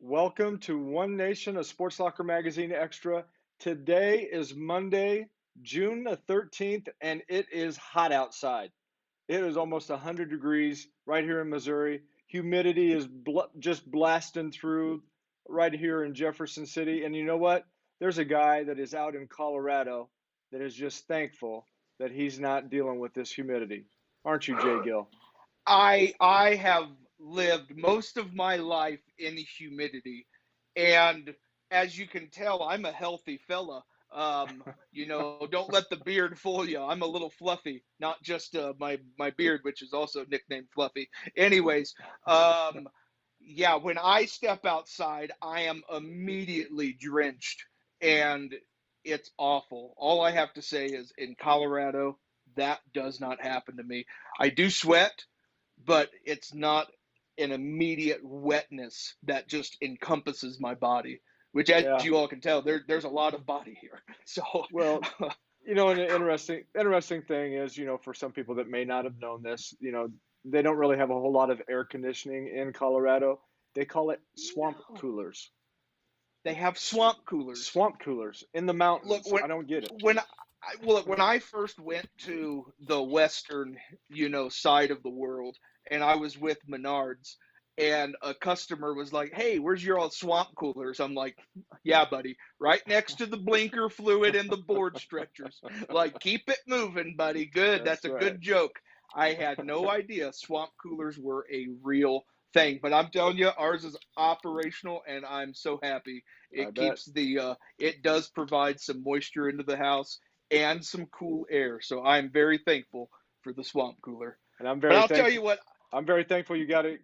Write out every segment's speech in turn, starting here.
Welcome to One Nation, a Sports Locker Magazine Extra. Today is Monday, June the 13th, and it is hot outside. It is almost 100 degrees right here in Missouri. Humidity is just blasting through right here in Jefferson City. And you know what? There's a guy that is out in Colorado that is just thankful that he's not dealing with this humidity. Aren't you, Jay Gill? I have lived most of my life in humidity, and as you can tell, I'm a healthy fella. Don't let the beard fool you. I'm a little fluffy, not just my beard, which is also nicknamed Fluffy. Anyways, um, yeah, when I step outside, I am immediately drenched, and it's awful. All I have to say is, in Colorado, that does not happen to me. I do sweat, but it's not an immediate wetness that just encompasses my body, which, as Yeah. you all can tell, there's a lot of body here. So, Well, an interesting thing is, for some people that may not have known this, they don't really have a whole lot of air conditioning in Colorado. They call it swamp no, coolers. they have swamp coolers. Swamp coolers in the Look, mountains. I don't get it. when I first went to the western, side of the world, and I was with Menards, and a customer was like, "Hey, where's your old swamp coolers?" I'm like, "Yeah, buddy, right next to the blinker fluid and the board stretchers. Like, keep it moving, buddy. Good, That's that's a right. good joke." I had no idea swamp coolers were a real thing, but I'm telling you, ours is operational, and I'm so happy. I It bet. keeps it does provide some moisture into the house and some cool air. So I'm very thankful for the swamp cooler. And I'm But very I'll tell you thankful. what, I'm very thankful you got it.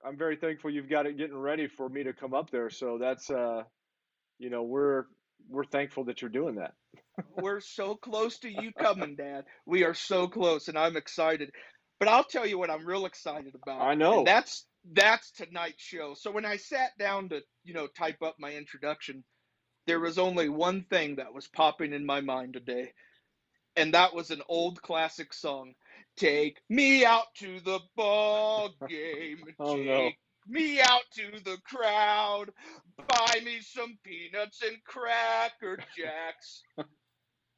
I'm very thankful you've got it getting ready for me to come up there. So that's we're thankful that you're doing that. we're so close to you coming, Dad. We are so close, and I'm excited. But I'll tell you what I'm real excited about, I and know. that's tonight's show. So when I sat down to type up my introduction, there was only one thing that was popping in my mind today, and that was an old classic song. Take me out to the ball game. Oh no. Take me out to the crowd. Buy me some peanuts and cracker jacks.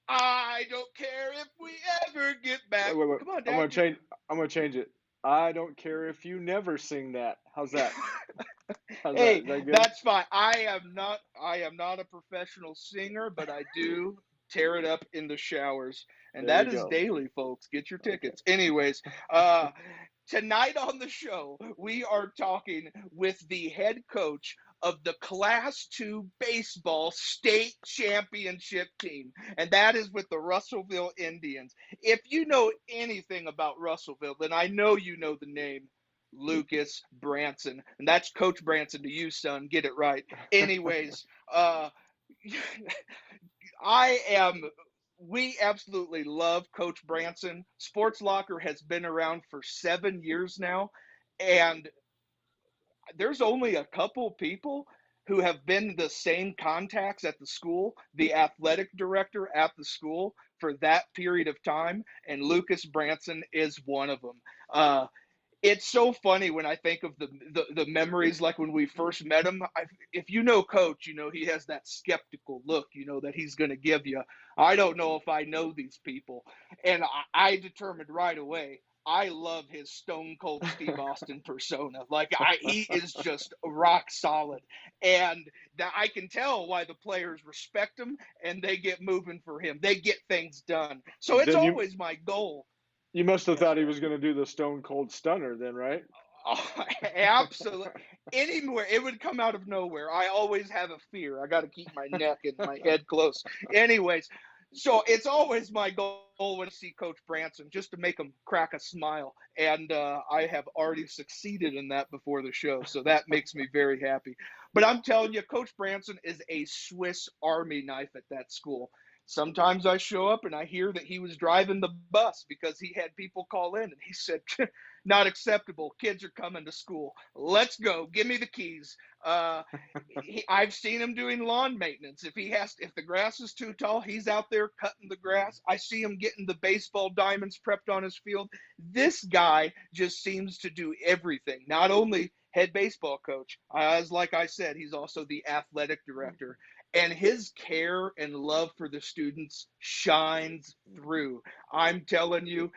I don't care if we ever get Wait, back. wait, wait. Come on, I'm Dad. gonna change. I'm gonna change it. I don't care if you never sing that. How's that? How's that? Hey, Is that good? that's fine. I am not a professional singer, but I do tear it up in the showers. And There you that is go. daily, folks. Get your Okay. tickets. Anyways, tonight on the show, we are talking with the head coach of the Class 2 baseball state championship team, and that is with the Russellville Indians. If you know anything about Russellville, then I know you know the name Lucas Branson. And that's Coach Branson to you, son. Get it right. Anyways, I am. We absolutely love Coach Branson. Sports Locker has been around for 7 years now, and there's only a couple people who have been the same contacts at the school, the athletic director at the school for that period of time, and Lucas Branson is one of them. It's so funny when I think of the memories, like when we first met him. If you know Coach, he has that skeptical look, that he's going to give you. I don't know if I know these people, and I determined right away. I love his Stone Cold Steve Austin persona. He is just rock solid, and that I can tell why the players respect him and they get moving for him. They get things done. So it's Then you always my goal. you must have Yes, thought he Dad. was gonna do the Stone Cold Stunner then, right? Oh, absolutely. Anywhere. It would come out of nowhere. I always have a fear. I got to keep my neck and my head close. Anyways, so it's always my goal when I see Coach Branson just to make him crack a smile. And I have already succeeded in that before the show. So that makes me very happy. But I'm telling you, Coach Branson is a Swiss Army knife at that school. Sometimes I show up and I hear that he was driving the bus because he had people call in and he said, not acceptable. Kids are coming to school. Let's go. Give me the keys. I've seen him doing lawn maintenance. If the grass is too tall, he's out there cutting the grass. I see him getting the baseball diamonds prepped on his field. This guy just seems to do everything. Not only head baseball coach. As like I said, he's also the athletic director. And his care and love for the students shines through. I'm telling you,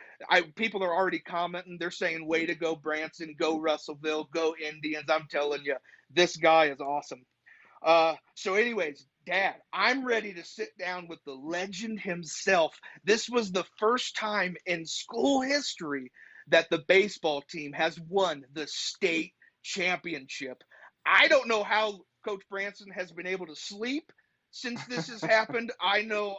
people are already commenting. They're saying, way to go, Branson, go Russellville, go Indians. I'm telling you, this guy is awesome. So, anyways, Dad, I'm ready to sit down with the legend himself. This was the first time in school history that the baseball team has won the state championship. I don't know how Coach Branson has been able to sleep since this has happened. I know,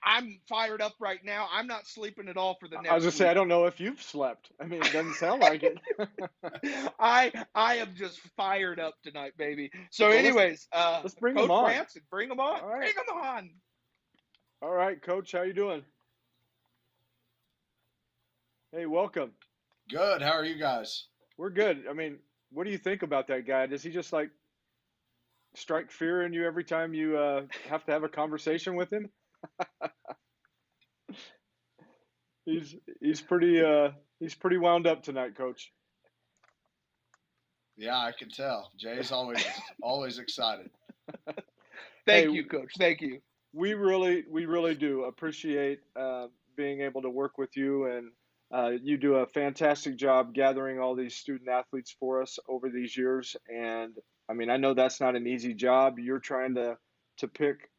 I'm fired up right now. I'm not sleeping at all for the I was gonna next say, I week. don't know if you've slept. I mean, it doesn't sound like it. I am just fired up tonight, baby. So, Well, anyways, let's bring them Coach on. Branson, bring them on, All right, bring them on. all right, Coach, how you doing? Hey, welcome. Good. How are you guys? We're good. I mean, what do you think about that guy? Does he just like strike fear in you every time you have to have a conversation with him? He's he's pretty he's pretty wound up tonight, Coach. Yeah, I can tell. Jay's always excited. Hey, Thank you, Coach. Thank you. we really do appreciate being able to work with you, and you do a fantastic job gathering all these student athletes for us over these years. And I mean, I know that's not an easy job. You're trying to pick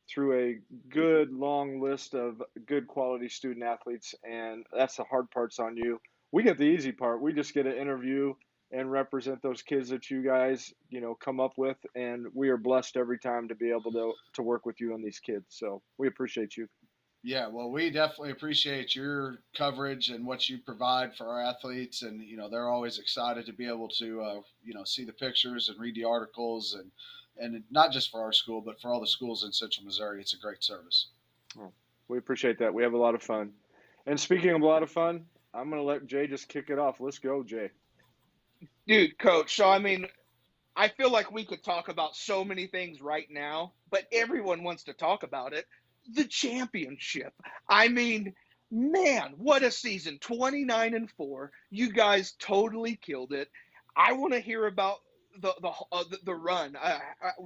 through a good long list of good quality student athletes, and that's the hard part's on you. We get the easy part. We just get to interview and represent those kids that you guys come up with, and we are blessed every time to be able to work with you and these kids. So we appreciate you. Yeah, well, we definitely appreciate your coverage and what you provide for our athletes, and they're always excited to be able to see the pictures and read the articles, and not just for our school, but for all the schools in Central Missouri. It's a great service. Oh, we appreciate that. We have a lot of fun. And speaking of a lot of fun, I'm going to let Jay just kick it off. Let's go, Jay. Dude, Coach. So, I mean, I feel like we could talk about so many things right now, but everyone wants to talk about it. The championship. I mean, man, what a season. 29-4. You guys totally killed it. I want to hear about the run.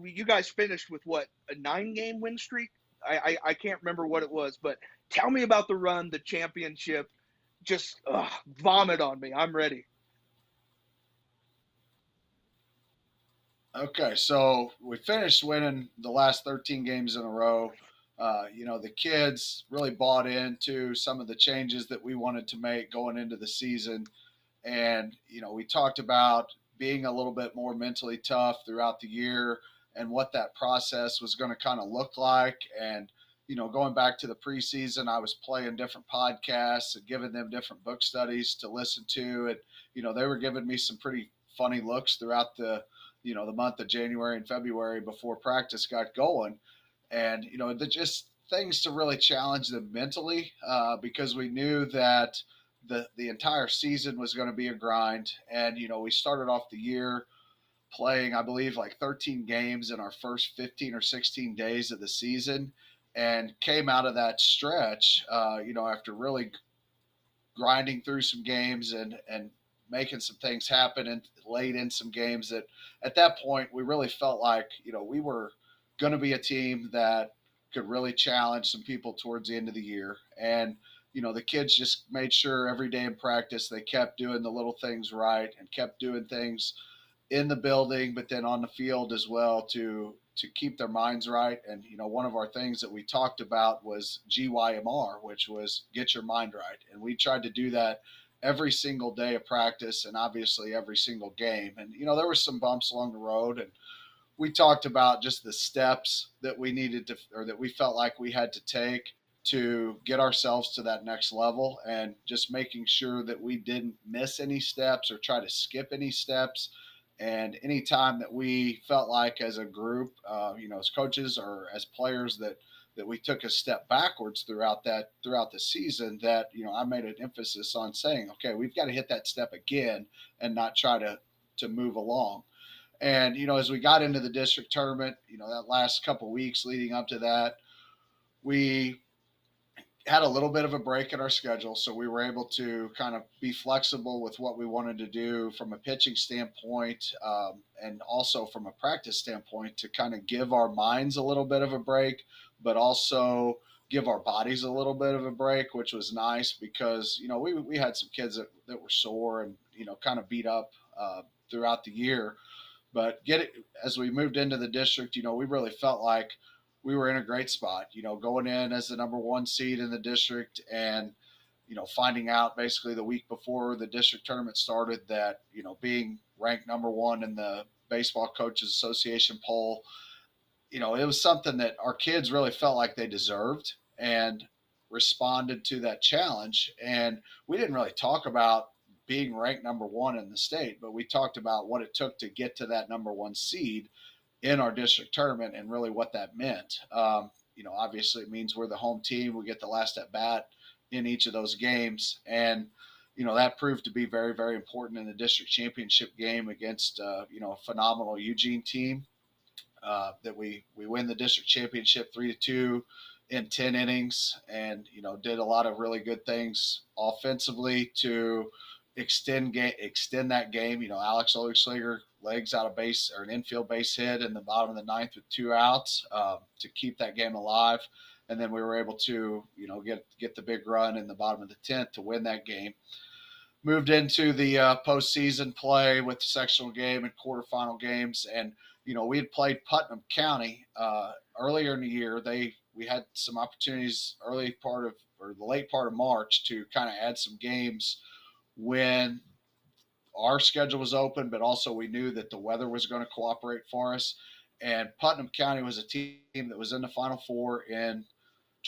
You guys finished with what, a 9-game win streak? I can't remember what it was, but tell me about the run, the championship. Just vomit on me. I'm ready. Okay, so we finished winning the last 13 games in a row. The kids really bought into some of the changes that we wanted to make going into the season. And, we talked about being a little bit more mentally tough throughout the year and what that process was going to kind of look like. And, going back to the preseason, I was playing different podcasts and giving them different book studies to listen to. And, they were giving me some pretty funny looks throughout the month of January and February before practice got going. And, just things to really challenge them mentally because we knew that the entire season was going to be a grind. And, we started off the year playing, I believe, like 13 games in our first 15 or 16 days of the season and came out of that stretch, after really grinding through some games and making some things happen and laid in some games that at that point we really felt like we were going to be a team that could really challenge some people towards the end of the year. And the kids just made sure every day in practice they kept doing the little things right and kept doing things in the building, but then on the field as well to keep their minds right. And one of our things that we talked about was GYMR, which was get your mind right, and we tried to do that every single day of practice and obviously every single game. And there were some bumps along the road, and we talked about just the steps that we needed to, or that we felt like we had to take to get ourselves to that next level, and just making sure that we didn't miss any steps or try to skip any steps. And any time that we felt like as a group, as coaches or as players that we took a step backwards throughout the season, that I made an emphasis on saying, okay, we've got to hit that step again and not try to move along. And as we got into the district tournament, that last couple weeks leading up to that, we had a little bit of a break in our schedule, so we were able to kind of be flexible with what we wanted to do from a pitching standpoint, and also from a practice standpoint to kind of give our minds a little bit of a break, but also give our bodies a little bit of a break, which was nice because we had some kids that were sore and kind of beat up throughout the year. But as we moved into the district, we really felt like we were in a great spot, going in as the number one seed in the district and, finding out basically the week before the district tournament started that, being ranked number one in the Baseball Coaches Association poll, it was something that our kids really felt like they deserved and responded to that challenge. And we didn't really talk about being ranked number one in the state, but we talked about what it took to get to that number one seed in our district tournament and really what that meant. Obviously it means we're the home team. We get the last at bat in each of those games. And, that proved to be very, very important in the district championship game against, a phenomenal Eugene team. That we win the district championship 3-2 in 10 innings, and did a lot of really good things offensively to extend that game. Alex Olerschlager legs out of base or an infield base hit in the bottom of the ninth with 2 outs to keep that game alive, and then we were able to get the big run in the bottom of the 10th to win that game. Moved into the postseason play with the sectional game and quarterfinal games, and we had played Putnam County earlier in the year. We had some opportunities the late part of March to kind of add some games when our schedule was open, but also we knew that the weather was going to cooperate for us. And Putnam County was a team that was in the Final Four in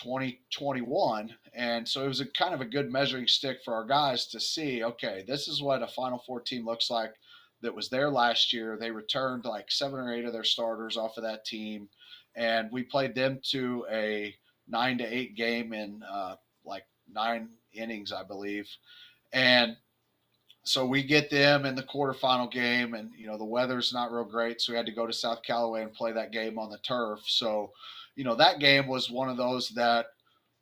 2021, and so it was a kind of a good measuring stick for our guys to see, okay, this is what a Final Four team looks like that was there last year. They returned like 7 or 8 of their starters off of that team, and we played them to a 9-8 game in like 9 innings, I believe. And so we get them in the quarterfinal game, and the weather's not real great, so we had to go to South Callaway and play that game on the turf. So that game was one of those that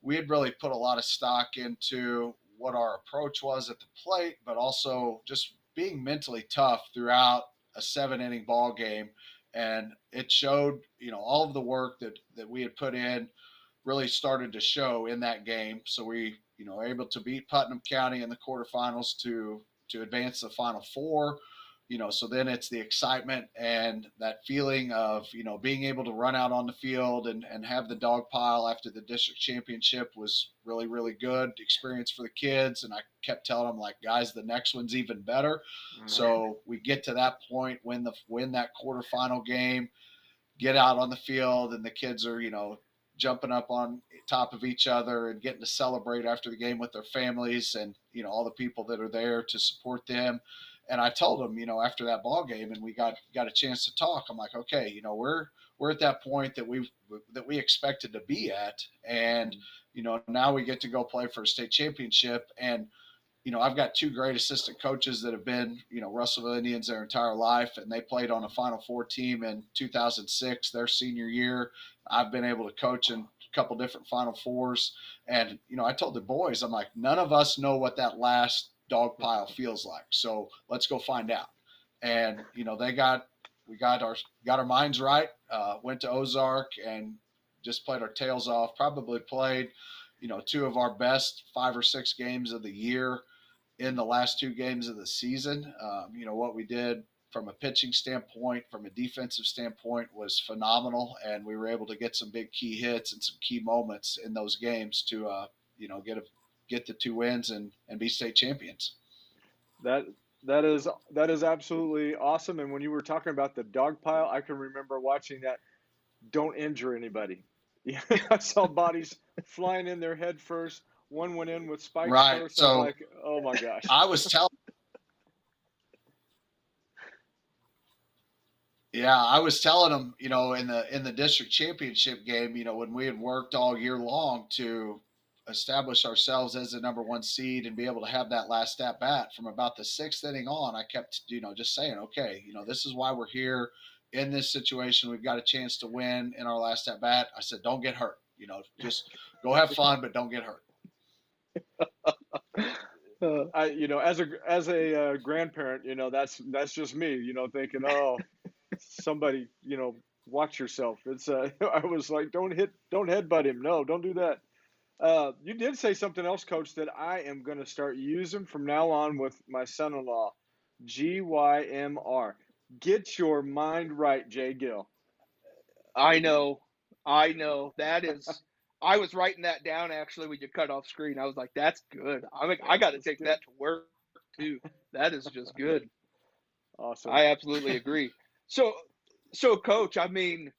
we had really put a lot of stock into what our approach was at the plate, but also just being mentally tough throughout a 7-inning ball game. And it showed, all of the work that we had put in really started to show in that game. So we, were able to beat Putnam County in the quarterfinals to advance the Final Four. So then it's the excitement and that feeling of, being able to run out on the field and have the dog pile after the district championship was really, really good experience for the kids. And I kept telling them, like, guys, the next one's even better. Mm-hmm. So we get to that point, win that quarterfinal game, get out on the field, and the kids are, jumping up on top of each other and getting to celebrate after the game with their families and, all the people that are there to support them. And I told them, after that ball game, and we got a chance to talk, I'm like, okay, we're at that point that we expected to be at, and now we get to go play for a state championship. And I've got 2 great assistant coaches that have been Russellville Indians their entire life, and they played on a Final Four team in 2006, their senior year. I've been able to coach in a couple different Final Fours, and I told the boys, I'm like, none of us know what that last dog pile feels like. So let's go find out. And we got our minds right. Went to Ozark and just played our tails off. Probably played 2 of our best 5 or 6 games of the year in the last 2 games of the season. What we did from a pitching standpoint, from a defensive standpoint, was phenomenal, and we were able to get some big key hits and some key moments in those games to get the 2 wins and be state champions. That is absolutely awesome. And when you were talking about the dog pile, I can remember watching that. Don't injure anybody. Yeah, I saw bodies flying in their head first. One went in with spikes first. So, I'm like, oh my gosh. I was telling them, in the district championship game, when we had worked all year long to establish ourselves as the number 1 seed and be able to have that last at bat, from about the 6th inning on, I kept, just saying, okay, this is why we're here in this situation. We've got a chance to win in our last at bat. I said, don't get hurt, just go have fun, but don't get hurt. As a grandparent, that's just me, thinking, oh, somebody, watch yourself. It's I was like, don't headbutt him. No, don't do that. You did say something else, Coach, that I am going to start using from now on with my son-in-law. GYMR. Get your mind right, Jay Gill. I know. That is. I was writing that down actually when you cut off screen. I was like, "That's good." I got to take that to work too. That is just good. Awesome. I absolutely agree. So, Coach, I mean,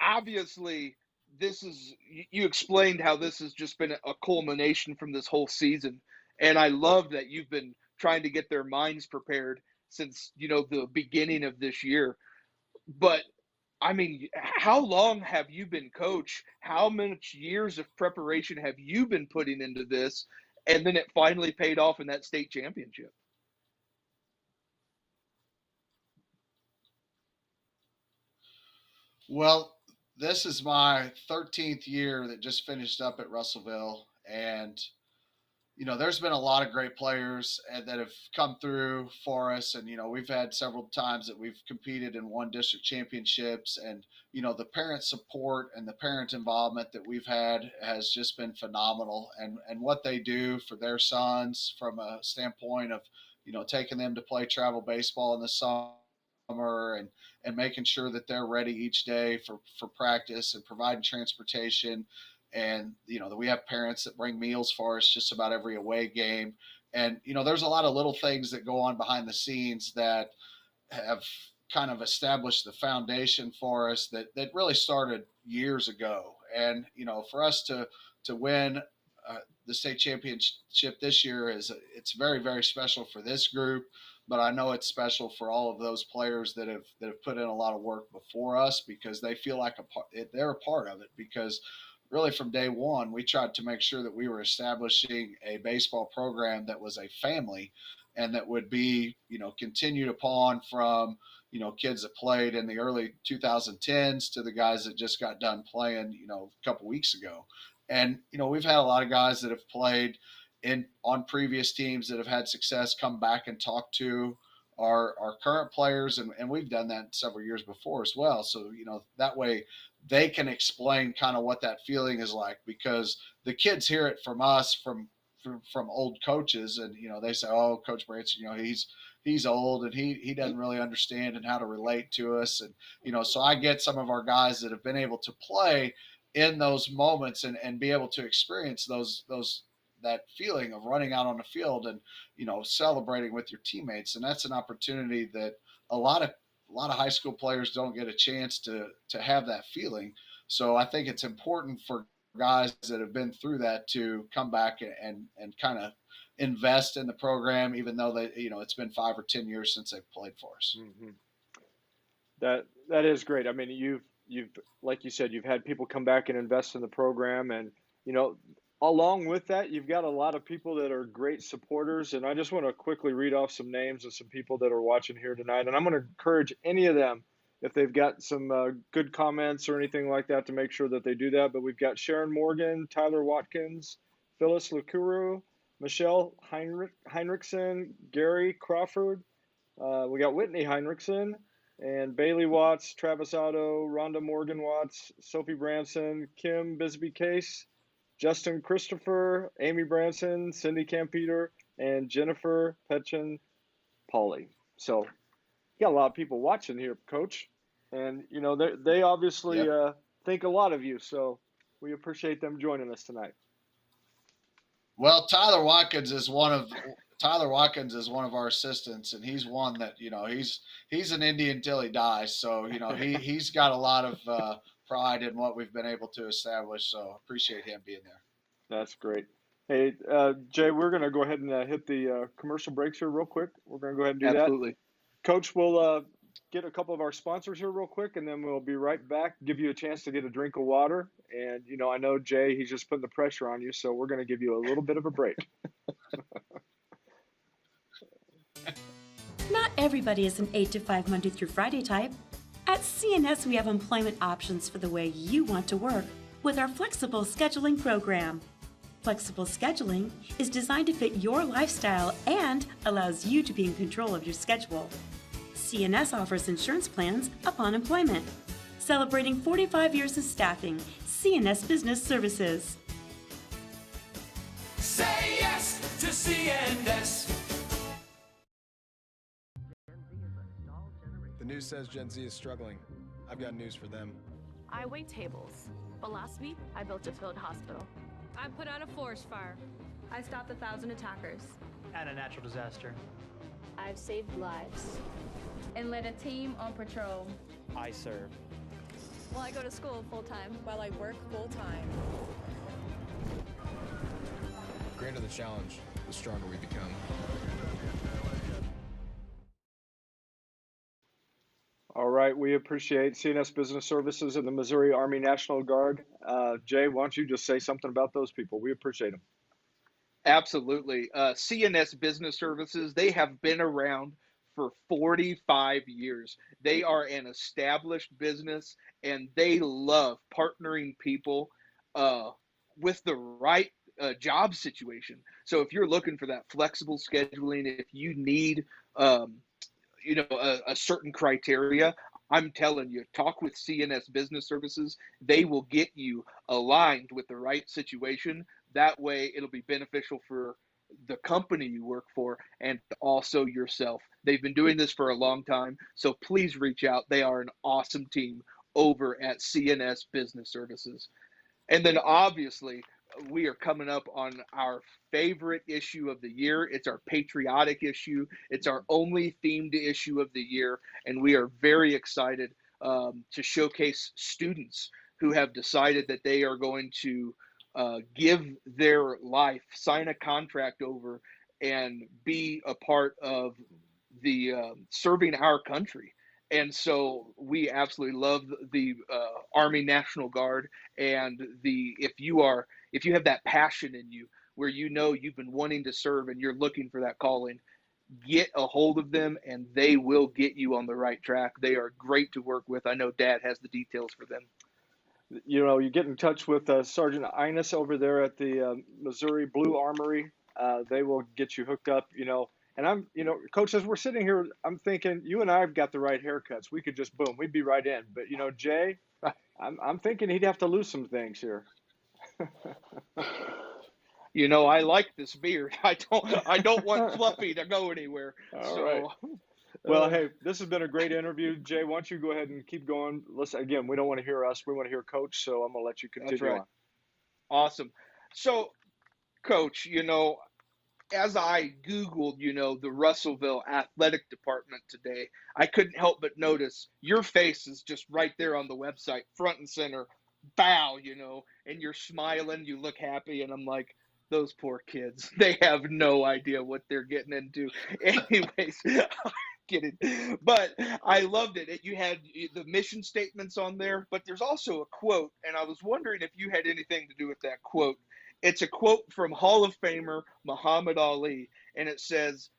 obviously, this is you explained how this has just been a culmination from this whole season, and I love that you've been trying to get their minds prepared since the beginning of this year. But I mean, how long have you been coach? How much years of preparation have you been putting into this? And then it finally paid off in that state championship. Well, this is my 13th year that just finished up at Russellville, and there's been a lot of great players that have come through for us. And, we've had several times that we've competed and won district championships. And, the parent support and the parent involvement that we've had has just been phenomenal. And what they do for their sons from a standpoint of, taking them to play travel baseball in the summer and making sure that they're ready each day for practice and providing transportation. And that we have parents that bring meals for us just about every away game. And there's a lot of little things that go on behind the scenes that have kind of established the foundation for us that really started years ago. And for us to win the state championship this year it's very, very special for this group. But I know it's special for all of those players that have put in a lot of work before us, because they feel like they're a part of it. Because really from day one, we tried to make sure that we were establishing a baseball program that was a family and that would be, continued upon from, kids that played in the early 2010s to the guys that just got done playing, a couple weeks ago. And, we've had a lot of guys that have played on previous teams that have had success come back and talk to our current players. And we've done that several years before as well. So, that way they can explain kind of what that feeling is like, because the kids hear it from us, from old coaches. And, they say, oh, Coach Branson, he's old and he doesn't really understand and how to relate to us. And, so I get some of our guys that have been able to play in those moments and be able to experience that feeling of running out on the field and, celebrating with your teammates. And that's an opportunity that a lot of high school players don't get a chance to have that feeling. So I think it's important for guys that have been through that to come back and kind of invest in the program, even though it's been 5 or 10 years since they've played for us. Mm-hmm. That is great. I mean, you've like you said, you've had people come back and invest in the program, and along with that, you've got a lot of people that are great supporters. And I just want to quickly read off some names of some people that are watching here tonight. And I'm going to encourage any of them, if they've got some good comments or anything like that, to make sure that they do that. But we've got Sharon Morgan, Tyler Watkins, Phyllis Lacuru, Michelle Heinrichsen, Gary Crawford. We got Whitney Heinrichsen and Bailey Watts, Travis Otto, Rhonda Morgan Watts, Sophie Branson, Kim Bisbee Case, Justin Christopher, Amy Branson, Cindy Campeter, and Jennifer Petchen Pauly. So you got a lot of people watching here, Coach. And, they obviously think a lot of you. So we appreciate them joining us tonight. Well, Tyler Watkins is one of our assistants, and he's one that, he's an Indian till he dies. So, he's got a lot of pride in what we've been able to establish. So appreciate him being there. That's great. Hey, Jay, we're going to go ahead and hit the commercial breaks here real quick. We're going to go ahead and do Absolutely. that. Coach, we'll get a couple of our sponsors here real quick, and then we'll be right back, give you a chance to get a drink of water. And, I know Jay, he's just putting the pressure on you, so we're going to give you a little bit of a break. Not everybody is an 8 to 5 Monday through Friday type. At CNS, we have employment options for the way you want to work with our flexible scheduling program. Flexible scheduling is designed to fit your lifestyle and allows you to be in control of your schedule. CNS offers insurance plans upon employment. Celebrating 45 years of staffing, CNS Business Services. Say yes to CNS. The news says Gen Z is struggling. I've got news for them. I wait tables, but last week I built a field hospital. I put out a forest fire. I stopped 1,000 attackers. And a natural disaster. I've saved lives. And led a team on patrol. I serve. Well, I go to school full-time. While I work full-time. The greater the challenge, the stronger we become. All right, we appreciate CNS Business Services and the Missouri Army National Guard. Jay, why don't you just say something about those people? We appreciate them. Absolutely. CNS Business Services, they have been around for 45 years. They are an established business, and they love partnering people with the right job situation. So if you're looking for that flexible scheduling, if you need a certain criteria, I'm telling you, talk with CNS Business Services. They will get you aligned with the right situation. That way it'll be beneficial for the company you work for and also yourself. They've been doing this for a long time, so please reach out. They are an awesome team over at CNS Business Services. And then obviously, we are coming up on our favorite issue of the year. It's our patriotic issue. It's our only themed issue of the year. And we are very excited to showcase students who have decided that they are going to give their life, sign a contract over, and be a part of the serving our country. And so we absolutely love the Army National Guard, and if you have that passion in you where you know you've been wanting to serve and you're looking for that calling, get a hold of them and they will get you on the right track. They are great to work with. I know Dad has the details for them. You know, you get in touch with Sergeant Inus over there at the Missouri Blue Armory. They will get you hooked up, And Coach, as we're sitting here, I'm thinking you and I have got the right haircuts. We could just boom, we'd be right in. But Jay, I'm thinking he'd have to lose some things here. I like this beard. I don't want Fluffy to go anywhere. All right. Well, hey, this has been a great interview. Jay, why don't you go ahead and keep going? Listen, again, we don't want to hear us. We want to hear Coach, so I'm going to let you continue. That's right. On. Awesome. So, Coach, as I Googled, the Russellville Athletic Department today, I couldn't help but notice your face is just right there on the website, front and center, bow, and you're smiling, you look happy, and I'm like, those poor kids, they have no idea what they're getting into. Anyways, kidding. But I loved it. You had the mission statements on there, but there's also a quote, and I was wondering if you had anything to do with that quote. It's a quote from Hall of Famer Muhammad Ali, and it says,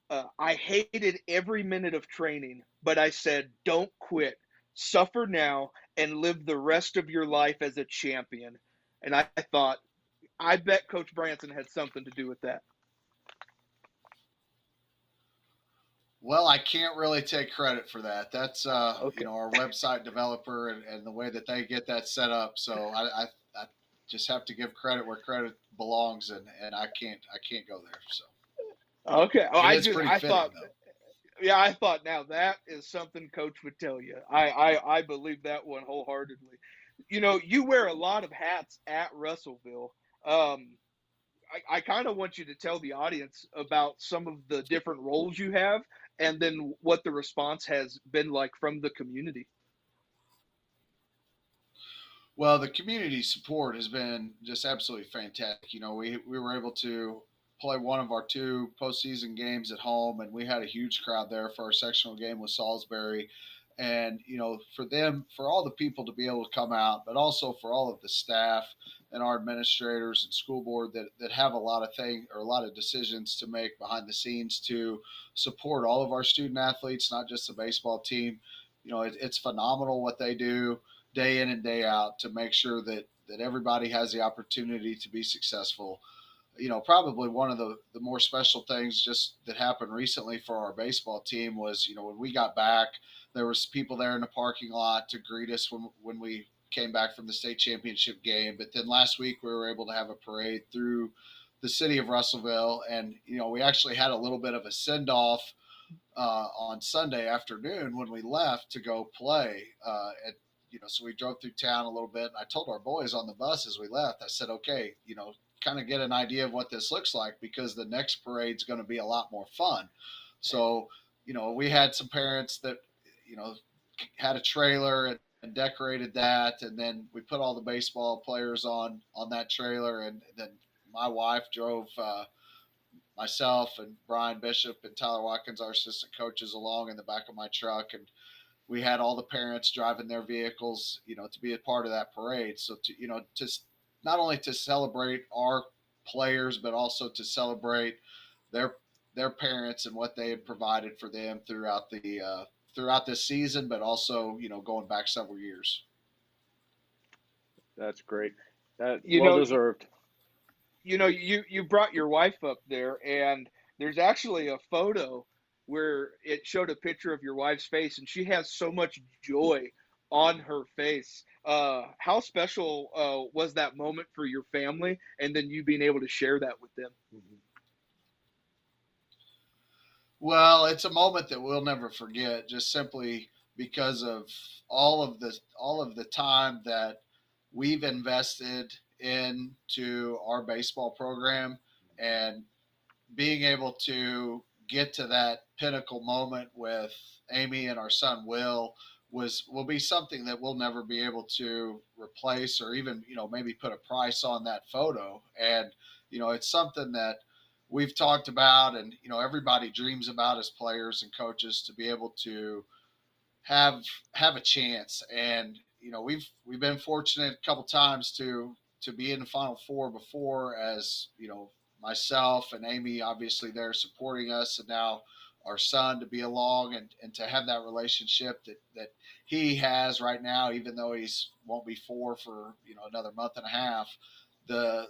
I hated every minute of training, but I said, don't quit. Suffer now and live the rest of your life as a champion. And I thought, I bet Coach Branson had something to do with that. Well, I can't really take credit for that. That's okay. Our website developer and the way that they get that set up. So I just have to give credit where credit belongs, and I can't go there. So okay. Oh, I thought now that is something Coach would tell you. I believe that one wholeheartedly. You wear a lot of hats at Russellville. I kind of want you to tell the audience about some of the different roles you have and then what the response has been like from the community. Well, the community support has been just absolutely fantastic. We were able to play one of our 2 postseason games at home, and we had a huge crowd there for our sectional game with Salisbury. And, for all the people to be able to come out, but also for all of the staff and our administrators and school board that have a lot of decisions to make behind the scenes to support all of our student athletes, not just the baseball team. It's phenomenal what they do day in and day out to make sure that that everybody has the opportunity to be successful. Probably one of the more special things just that happened recently for our baseball team was, when we got back, there was people there in the parking lot to greet us when we came back from the state championship game. But then last week we were able to have a parade through the city of Russellville, and we actually had a little bit of a send off on Sunday afternoon when we left to go play. So we drove through town a little bit, and I told our boys on the bus as we left, I said, okay, kind of get an idea of what this looks like, because the next parade's going to be a lot more fun. So, we had some parents that, had a trailer and decorated that, and then we put all the baseball players on that trailer, and then my wife drove myself and Brian Bishop and Tyler Watkins, our assistant coaches, along in the back of my truck, and we had all the parents driving their vehicles, to be a part of that parade. So to not only to celebrate our players, but also to celebrate their parents and what they had provided for them throughout this season, but also going back several years. That's great. Well deserved. You brought your wife up there, and there's actually a photo where it showed a picture of your wife's face, and she has so much joy on her face. How special was that moment for your family, and then you being able to share that with them? Well, it's a moment that we'll never forget, just simply because of all of the time that we've invested into our baseball program, and being able to get to that pinnacle moment with Amy and our son Will will be something that we'll never be able to replace, or even maybe put a price on that photo. And it's something that we've talked about, and everybody dreams about as players and coaches, to be able to have a chance. And we've been fortunate a couple times to be in the Final Four before, as myself and Amy obviously there supporting us, and now our son to be along, and to have that relationship that he has right now, even though he's won't be 4 for another month and a half. The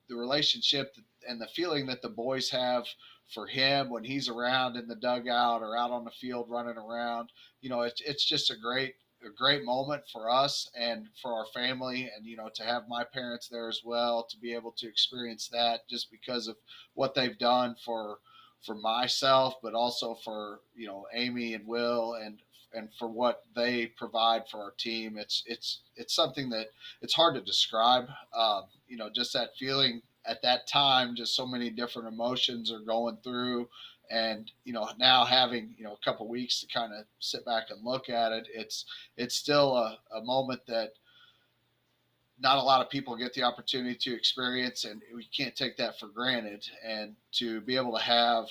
relationship and the feeling that the boys have for him when he's around in the dugout or out on the field running around, it's just a great moment for us and for our family, and to have my parents there as well, to be able to experience that, just because of what they've done for myself, but also for Amy and Will, and for what they provide for our team. It's something that it's hard to describe. Just that feeling at that time, just so many different emotions are going through. And now having a couple weeks to kind of sit back and look at it, it's still a moment that not a lot of people get the opportunity to experience, and we can't take that for granted. And to be able to have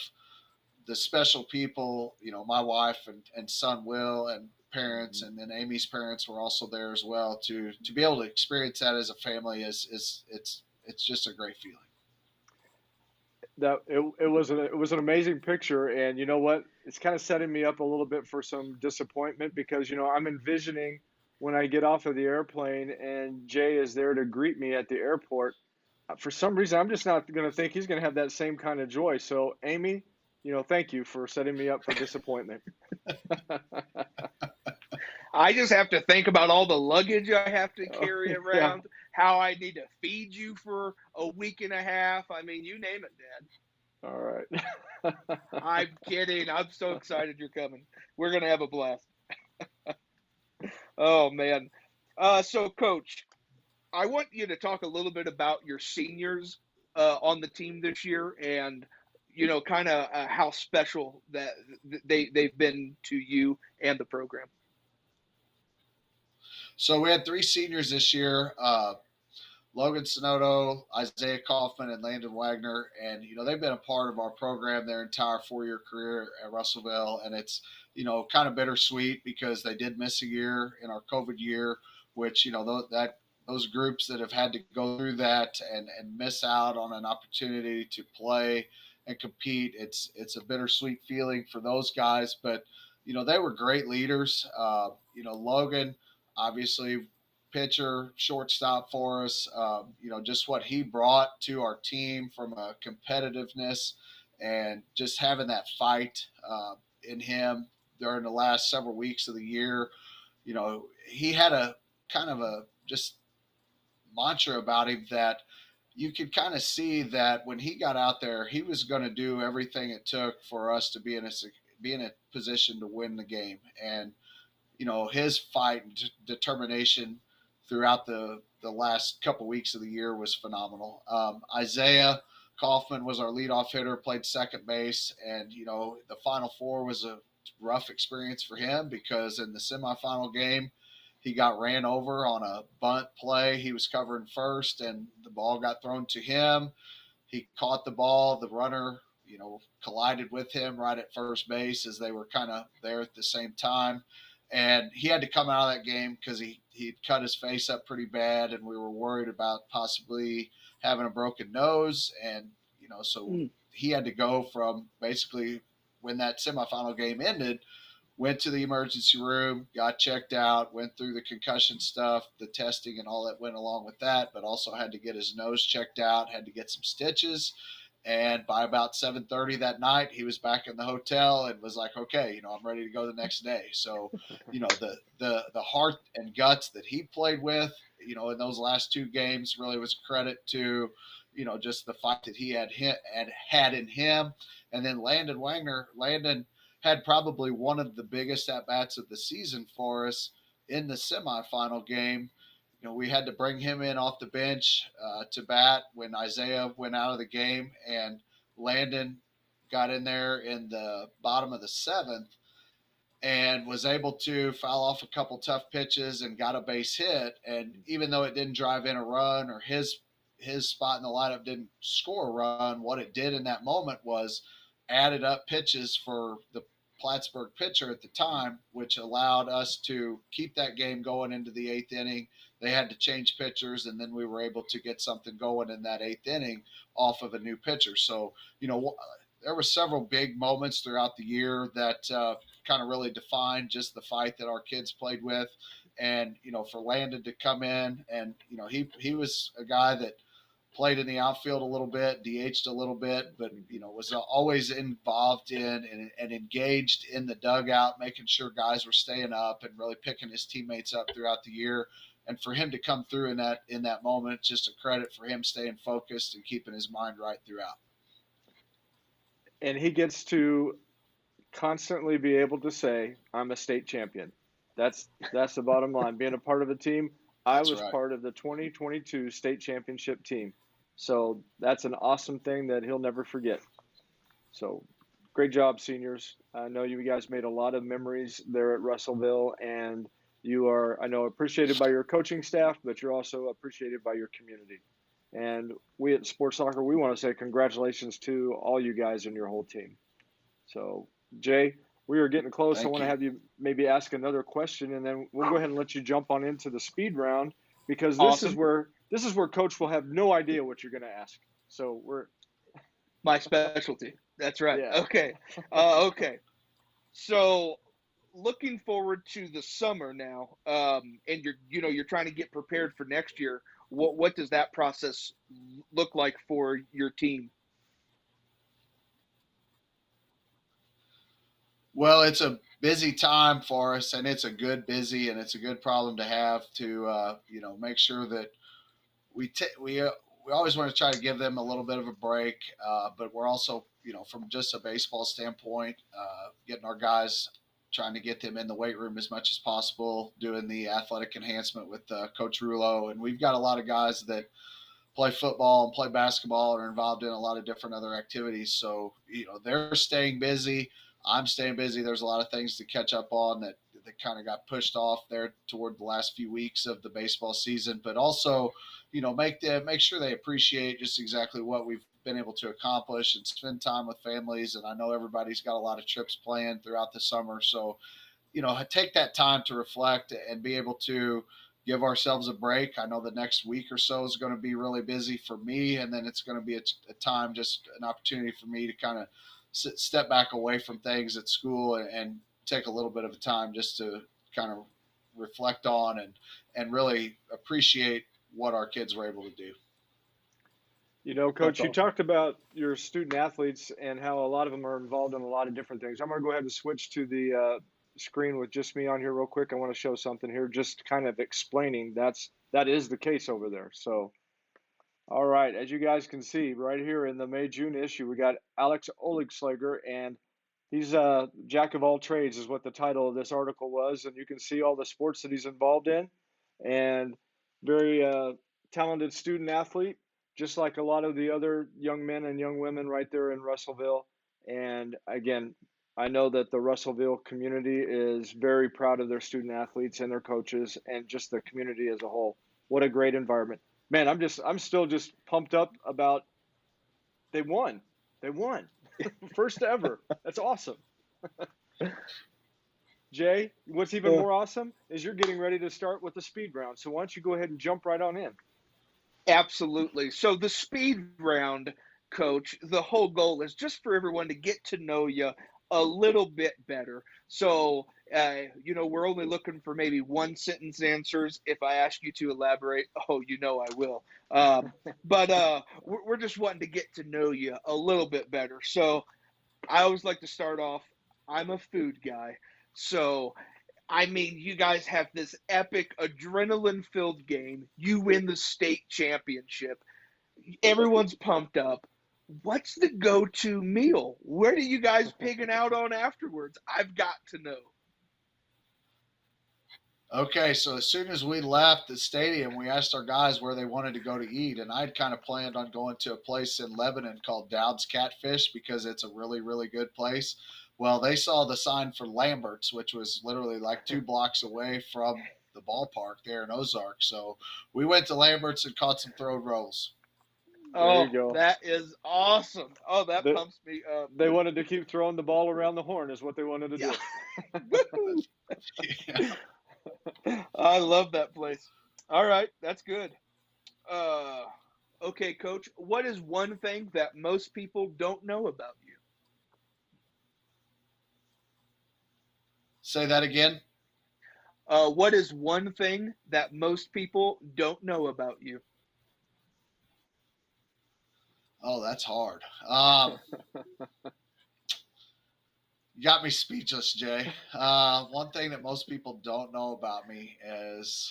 the special people, my wife and son Will, and parents, and then Amy's parents were also there as well, to be able to experience that as a family is it's just a great feeling. That it was an amazing picture, and you know what? It's kind of setting me up a little bit for some disappointment, because I'm envisioning when I get off of the airplane and Jay is there to greet me at the airport. For some reason, I'm just not going to think he's going to have that same kind of joy. So, Amy, thank you for setting me up for disappointment. I just have to think about all the luggage I have to carry around, how I need to feed you for a week and a half. I mean, you name it, Dad. All right. I'm kidding. I'm so excited you're coming. We're going to have a blast. Oh, man. So, Coach, I want you to talk a little bit about your seniors on the team this year, and kind of how special that they've been to you and the program. So we had 3 seniors this year: Logan Sonoto, Isaiah Kaufman, and Landon Wagner. And they've been a part of our program their entire 4-year career at Russellville, and it's kind of bittersweet because they did miss a year in our COVID year, which those groups that have had to go through that and miss out on an opportunity to play and compete, it's a bittersweet feeling for those guys. But they were great leaders. Logan obviously pitcher, shortstop for us. Just what he brought to our team from a competitiveness and just having that fight in him during the last several weeks of the year. He had a kind of a just mantra about him that you could kind of see that when he got out there, he was going to do everything it took for us to be in a position to win the game. And his fight and determination throughout the last couple weeks of the year was phenomenal. Isaiah Kaufman was our leadoff hitter, played second base, and the Final Four was a rough experience for him because in the semifinal game, he got ran over on a bunt play. He was covering first, and the ball got thrown to him. He caught the ball. The runner, collided with him right at first base as they were kind of there at the same time. And he had to come out of that game because he'd cut his face up pretty bad, and we were worried about possibly having a broken nose. And, so he had to go from basically when that semifinal game ended, went to the emergency room, got checked out, went through the concussion stuff, the testing and all that went along with that, but also had to get his nose checked out, had to get some stitches. And by about 7:30 that night, he was back in the hotel and was like, okay, I'm ready to go the next day. So, the heart and guts that he played with, in those last two games really was credit to, just the fight that he had in him. And then Landon had probably one of the biggest at-bats of the season for us in the semifinal game. We had to bring him in off the bench to bat when Isaiah went out of the game, and Landon got in there in the bottom of the seventh and was able to foul off a couple tough pitches and got a base hit. And even though it didn't drive in a run or his spot in the lineup didn't score a run, what it did in that moment was added up pitches for the Plattsburgh pitcher at the time, which allowed us to keep that game going into the eighth inning. They had to change pitchers, and then we were able to get something going in that eighth inning off of a new pitcher. So, there were several big moments throughout the year that kind of really defined just the fight that our kids played with. And, for Landon to come in and, he was a guy that played in the outfield a little bit, DH'd a little bit, but, was always involved in and engaged in the dugout, making sure guys were staying up and really picking his teammates up throughout the year. And for him to come through in that moment, just a credit for him staying focused and keeping his mind right throughout. And he gets to constantly be able to say, I'm a state champion. That's the bottom line. Being a part of a team, I was part of the 2022 state championship team. So that's an awesome thing that he'll never forget. So great job, seniors. I know you guys made a lot of memories there at Russellville, and you are, I know, appreciated by your coaching staff, but you're also appreciated by your community. And we at Sports Soccer, we want to say congratulations to all you guys and your whole team. So, Jay, we are getting close. I want to have you maybe ask another question, and then we'll go ahead and let you jump on into the speed round, because this is where Coach will have no idea what you're going to ask. So we're my specialty. That's right. Yeah. Okay. Okay. So looking forward to the summer now, and you're trying to get prepared for next year. What does that process look like for your team? Well, it's a busy time for us, and it's a good busy, and it's a good problem to have to make sure that we always want to try to give them a little bit of a break, but we're also from just a baseball standpoint, getting our guys, trying to get them in the weight room as much as possible, doing the athletic enhancement with Coach Rulo, and we've got a lot of guys that play football and play basketball and are involved in a lot of different other activities. So they're staying busy. I'm staying busy. There's a lot of things to catch up on that kind of got pushed off there toward the last few weeks of the baseball season, but also, make sure they appreciate just exactly what we've been able to accomplish and spend time with families. And I know everybody's got a lot of trips planned throughout the summer. So, take that time to reflect and be able to give ourselves a break. I know the next week or so is going to be really busy for me. And then it's going to be a time, just an opportunity for me to kind of step back away from things at school and take a little bit of time just to kind of reflect on and really appreciate what our kids were able to do. Coach, you talked about your student athletes and how a lot of them are involved in a lot of different things. I'm going to go ahead and switch to the screen with just me on here real quick. I want to show something here, just kind of explaining that is the case over there. So, all right, as you guys can see right here in the May-June issue, we got Alex Oligslager, and he's a jack of all trades is what the title of this article was. And you can see all the sports that he's involved in, and very talented student athlete, just like a lot of the other young men and young women right there in Russellville. And again, I know that the Russellville community is very proud of their student athletes and their coaches and just the community as a whole. What a great environment. Man, I'm still just pumped up about they won. First ever. That's awesome. Jay, what's even more awesome is you're getting ready to start with the speed round. So why don't you go ahead and jump right on in? Absolutely. So the speed round, Coach, the whole goal is just for everyone to get to know you a little bit better. So, we're only looking for maybe one sentence answers. If I ask you to elaborate, I will. But we're just wanting to get to know you a little bit better. So I always like to start off, I'm a food guy. So you guys have this epic adrenaline-filled game. You win the state championship. Everyone's pumped up. What's the go-to meal? What are you guys pigging out on afterwards? I've got to know. Okay, so as soon as we left the stadium, we asked our guys where they wanted to go to eat, and I'd kind of planned on going to a place in Lebanon called Dowd's Catfish because it's a really, really good place. Well, they saw the sign for Lambert's, which was literally like 2 blocks away from the ballpark there in Ozark. So we went to Lambert's and caught some throw rolls. There you go. That is awesome. Oh, that pumps me up. They wanted to keep throwing the ball around the horn is what they wanted to do. I love that place. All right, that's good. Okay, Coach, what is one thing that most people don't know about you? Say that again. What is one thing that most people don't know about you? Oh, that's hard. You got me speechless, Jay. One thing that most people don't know about me is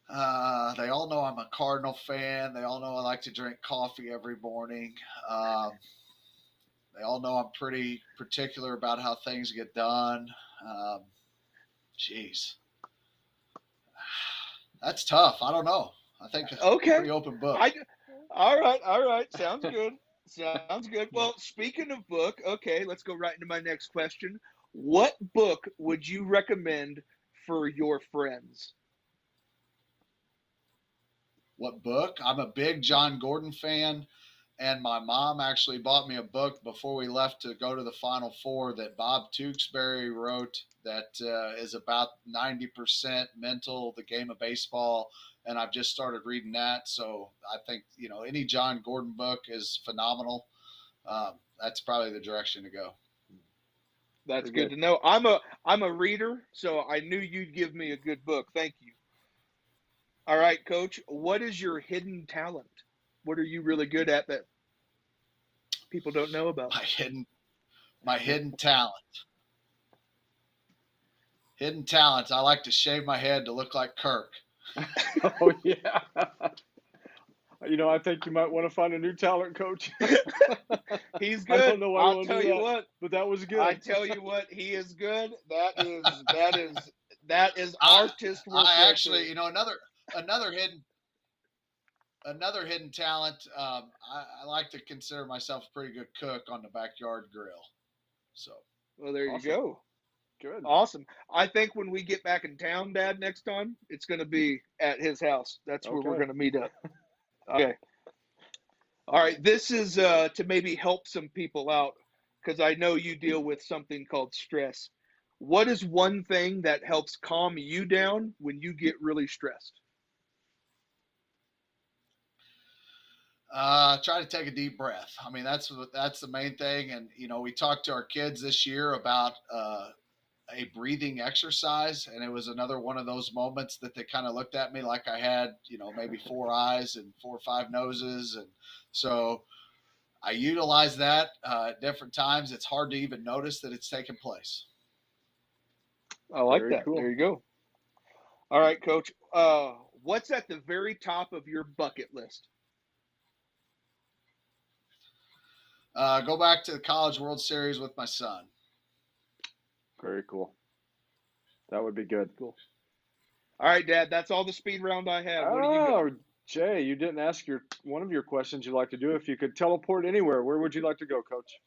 they all know I'm a Cardinal fan. They all know I like to drink coffee every morning. They all know I'm pretty particular about how things get done. Jeez. That's tough. I don't know. I think it's a pretty open book. All right. Sounds good. Sounds good. Well, speaking of book, okay, let's go right into my next question. What book would you recommend for your friends? What book? I'm a big John Gordon fan, and my mom actually bought me a book before we left to go to the Final Four that Bob Tewksbury wrote that is about 90% mental, the game of baseball, and I've just started reading that. So I think, any John Gordon book is phenomenal. That's probably the direction to go. That's good to know. I'm a reader, so I knew you'd give me a good book. Thank you. All right, Coach, what is your hidden talent? What are you really good at that people don't know about? My hidden talent. Hidden talent. I like to shave my head to look like Kirk. Oh, yeah. I think you might want to find a new talent, Coach. He's good. I don't know why I'll tell you what. But that was good. I tell you what, he is good. That is artist work. I actually, another hidden talent. I like to consider myself a pretty good cook on the backyard grill. So. Well, there awesome. You go. Good. Awesome. I think when we get back in town, Dad, next time, it's going to be at his house. That's where we're going to meet up. Okay. All right. This is to maybe help some people out because I know you deal with something called stress. What is one thing that helps calm you down when you get really stressed? Try to take a deep breath. I mean, that's the main thing. And, we talked to our kids this year about a breathing exercise, and it was another one of those moments that they kind of looked at me like I had, maybe 4 eyes and 4 or 5 noses. And so I utilize that at different times. It's hard to even notice that it's taking place. I like Very that. cool. There you go. All right, Coach. What's at the very top of your bucket list? Go back to the College World Series with my son. Very cool. That would be good. Cool. All right, Dad. That's all the speed round I have. What do you got? Jay, you didn't ask one of your questions you'd like to do. If you could teleport anywhere, where would you like to go, Coach?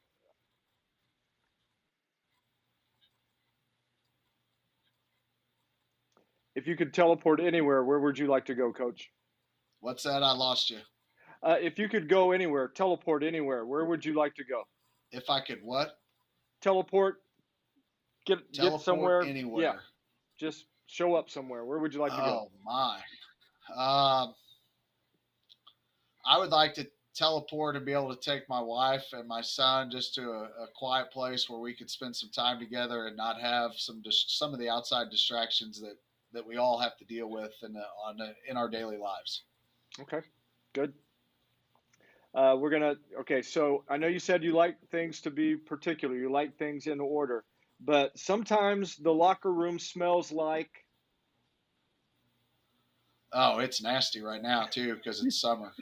If you could teleport anywhere, where would you like to go, Coach? What's that? I lost you. If you could go anywhere, teleport anywhere, where would you like to go? If I could what? Teleport. Get somewhere. Anywhere. Yeah. Just show up somewhere. Where would you like to go? Oh, my. I would like to teleport and be able to take my wife and my son just to a quiet place where we could spend some time together and not have some of the outside distractions that we all have to deal with in our daily lives. Okay, good. So I know you said you like things to be particular. You like things in order, but sometimes the locker room smells like. Oh, it's nasty right now too because it's summer.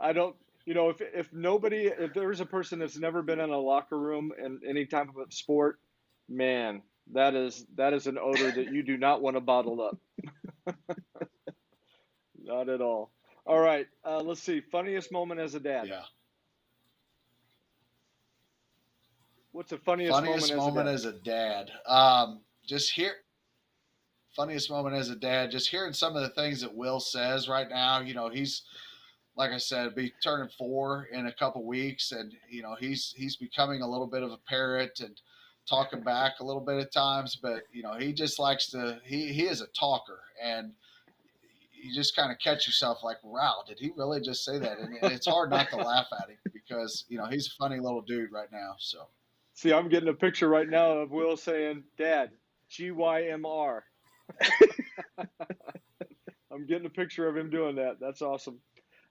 I don't, if there's a person that's never been in a locker room in any type of sport, man, that is an odor that you do not want to bottle up. Not at all. All right. Let's see. Funniest moment as a dad. Yeah. What's the funniest moment as a dad? Funniest moment as a dad, just hearing some of the things that Will says right now. He's, like I said, be turning 4 in a couple weeks, and he's becoming a little bit of a parrot and talking back a little bit at times. But he just likes to. He is a talker, and you just kind of catch yourself like, wow, did he really just say that? And it's hard not to laugh at him because he's a funny little dude right now. So, see, I'm getting a picture right now of Will saying, "Dad, GYMR." I'm getting a picture of him doing that. That's awesome.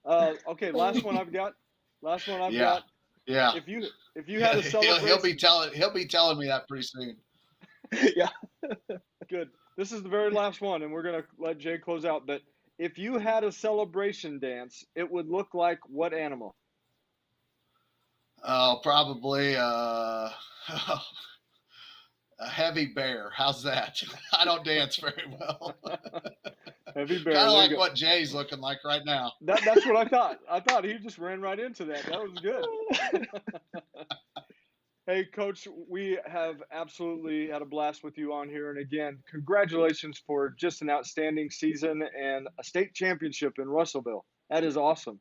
Okay, last one I've got. Yeah. If you had a celebration, he'll be telling me that pretty soon. Yeah. Good. This is the very last one, and we're gonna let Jay close out. But if you had a celebration dance, it would look like what animal? Oh, probably a heavy bear. How's that? I don't dance very well. Heavy bear. Kind of like what Jay's looking like right now. That's what I thought. I thought he just ran right into that. That was good. Hey, Coach, we have absolutely had a blast with you on here. And again, congratulations for just an outstanding season and a state championship in Russellville. That is awesome.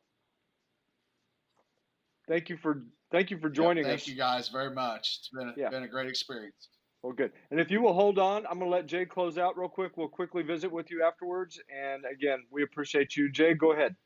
Thank you for joining us. Thank you guys very much. It's been a great experience. Well, good. And if you will hold on, I'm going to let Jay close out real quick. We'll quickly visit with you afterwards. And again, we appreciate you. Jay, go ahead.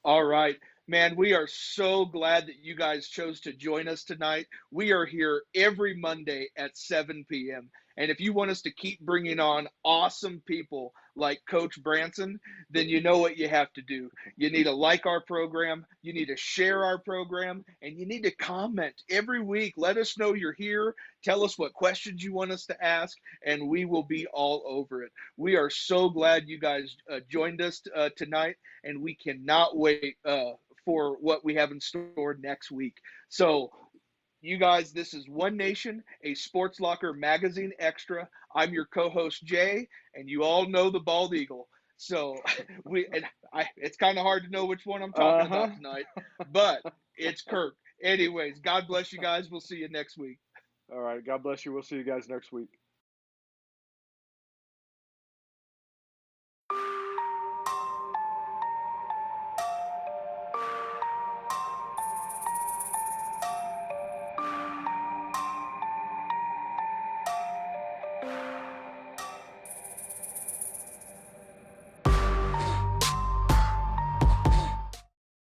All right. Man, we are so glad that you guys chose to join us tonight. We are here every Monday at 7 p.m. And if you want us to keep bringing on awesome people like Coach Branson, then you know what you have to do. You need to like our program, you need to share our program, and you need to comment every week. Let us know you're here. Tell us what questions you want us to ask, and we will be all over it. We are so glad you guys joined us tonight, and we cannot wait for what we have in store next week. So, you guys, this is One Nation, a Sports Locker magazine extra. I'm your co-host, Jay, and you all know the Bald Eagle. So it's kind of hard to know which one I'm talking about tonight, but it's Kirk. Anyways, God bless you guys. We'll see you next week. All right. God bless you. We'll see you guys next week.